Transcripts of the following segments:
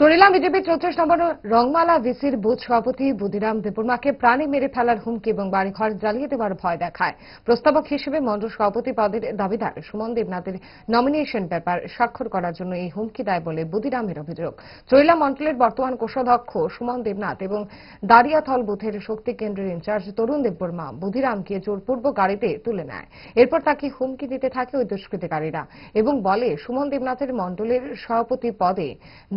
চরিলা বিজেপির 34 নম্বর রংমালা ভিসির বুথ সভাপতি বুদিরাম দেববর্মাকে প্রাণে মেরে ফেলার হুমকি এবং বাড়িঘর জ্বালিয়ে দেওয়ার ভয় দেখায়। প্রস্তাবক হিসেবে মণ্ডল সভাপতি পদের দাবিদার সুমন দেবনাথের নমিনেশন পেপার স্বাক্ষর করার জন্য এই হুমকি দেয় বলে বুদিরামের অভিযোগ। চরিলা মণ্ডলের বর্তমান কোষাধ্যক্ষ সুমন দেবনাথ এবং দারিয়াথল বুথের শক্তি কেন্দ্রের ইনচার্জ তরুণ দেববর্মা বুদিরামকে জোরপূর্বক গাড়িতে তুলে নেয়। এরপর তাকে হুমকি দিতে থাকে ওই দুষ্কৃতিকারীরা এবং বলে সুমন দেবনাথের মণ্ডলের সভাপতি পদে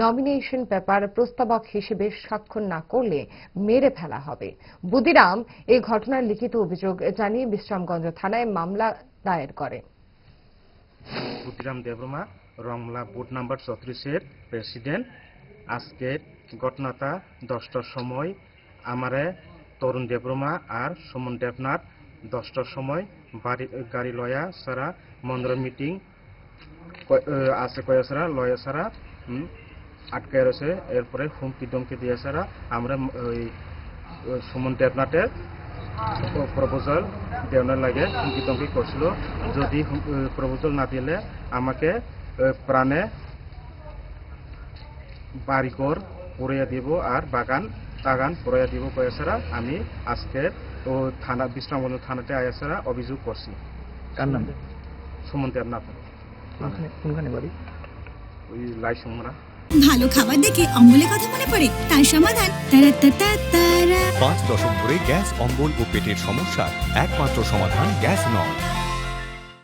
নমিনেশন পেপার প্রস্তাবক হিসেবে স্বাক্ষর না করলে মেরে ফেলা হবে। বুদিরাম এই ঘটনার লিখিত অভিযোগ জানিয়ে বিশ্রামগঞ্জ থানায় মামলা দায়ের করে। বুদিরাম দেববর্মা রংলা বুথ নাম্বার 34 প্রেসিডেন্ট। আজকের ঘটনাটা 10টার সময় আমারে তরুণ দেববর্মা আর সুমন দেবনাথ 10টার সময় গাড়ি লয়া সারা মন্দির মিটিং আছে কয়া সারা লয়া সারা আটকে রয়েছে। এরপরে হুমকি দমকি দিয়ে সারা আমরা ওই সুমন দেবনাথের প্রপোজাল দেওয়ার লাগে হুমকি দমকি করছিল। যদি প্রপোজাল না দিলে আমাকে প্রাণে বাড়িঘর পুড়িয়ে দিব আর বাগান পুড়িয়ে দিব কয়ে সারা আমি আজকে ও থানা বিশ্রামগঞ্জ থানাতে আয়া সারা অভিযোগ করছি। কার নাম? সুমন দেবনাথ। কোনখানে বাড়ি? ওই লাই সুমরা। ভালো খাবার দেখে অম্বলের কথা মনে পড়ে, তার সমাধান 5 দশক ধরে গ্যাস, অম্বল ও পেটের সমস্যার একমাত্র সমাধান গ্যাস নল।